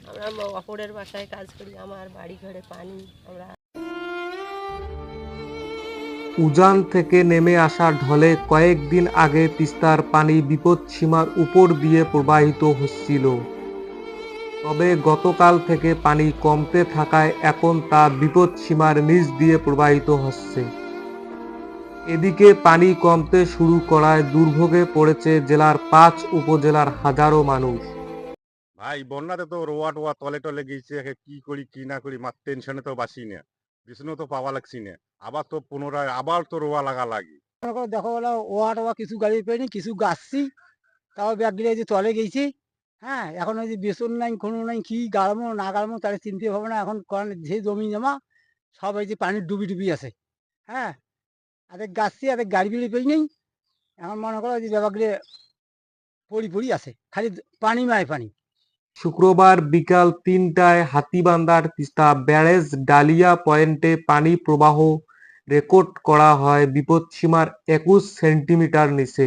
আমরা অপরের বাসায় কাজ করি, আমার বাড়ি ঘরে পানি। আমরা উজান থেকে নেমে আসা ঢলে কয়েকদিন আগে তিস্তার পানি বিপদসীমার উপর দিয়ে প্রবাহিত হচ্ছিল। তবে গতকাল থেকে পানি কমতে থাকায় এখন তা বিপদসীমার নিচ দিয়ে প্রবাহিত হচ্ছে। এদিকে পানি কমতে শুরু করায় দুর্ভোগে পড়েছে জেলার ৫ উপজেলার হাজারো মানুষ। ভাই বন্যাতে তো রোয়া টোয়া তলে টলে গেছে, কি করি কি না করি মার টেনশনে তো বাসি না, বিষ্ণু তো পাওয়া লাগছি না, আবার তো পুনরায় আবার তো রোয়া লাগা লাগি। দেখো বলো ওয়া টোয়া কিছু গাড়ি পেয়নি, কিছু গাছছি, তাও ব্যাগ গিয়ে যে তলে গেছি। হ্যাঁ, এখন ওই যে বেসন নাই, কোনো নাই, কি গাড়মো না গাড়মো তার চিনতে হবে না এখন, কারণ যে জমি জমা সব এই যে পানির ডুবি ডুবি আছে। হ্যাঁ, আরেক গাছছি, আরেক গাড়ি বিড়ি পেয়ে নেই। এখন মনে করো যে ব্যাপারগুলো পড়ি পড়ি আছে, খালি পানি মায় পানি। শুক্রবার বিকাল ৩টায় হাতীবান্ধার তিস্তা ব্যারেজ ডালিয়া পয়েন্টে পানি প্রবাহ রেকর্ড করা হয় বিপদসীমার ২১ সেন্টিমিটার নিচে।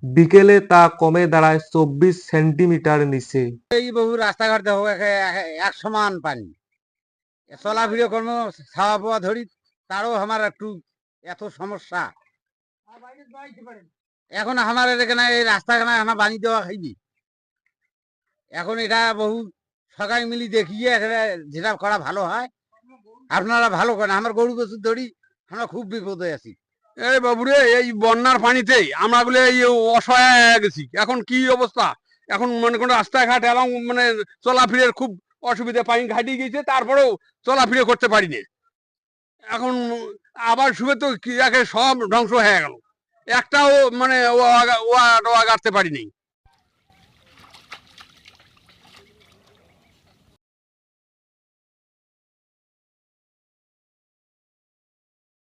বিকেলে তা কমে দাঁড়ায় ২৪ সেন্টিমিটার নিচে। এই বহু রাস্তাঘাট দেখো এক সমান পানি, চলাফিরে কর্ম খাওয়া পাওয়া ধরি, তারও আমার একটু এত সমস্যা। এখন আমার এখানে এই রাস্তাখানে আমার বানি দেওয়া খাইবি, এখন এটা বহু সবাই মিলি দেখিয়ে এখানে যেটা করা ভালো হয়। আপনারা ভালো করেন, আমার গরু বছর ধরি আমরা খুব বিপদে আছি। এই বাবুরে, এই বন্যার পানিতেই আমরা গুলো এই অসহায় হয়ে গেছি। এখন কি অবস্থা, এখন মনে করো রাস্তাঘাট এবং মানে চলাফিরের খুব অসুবিধা, পানি ঘাটিয়ে গেছে, তারপরেও চলাফিরে করতে পারি না। এখন আবার শুভে তো কি একে সব ধ্বংস হয়ে গেল, একটাও মানে ও গাড়তে পারি নাই।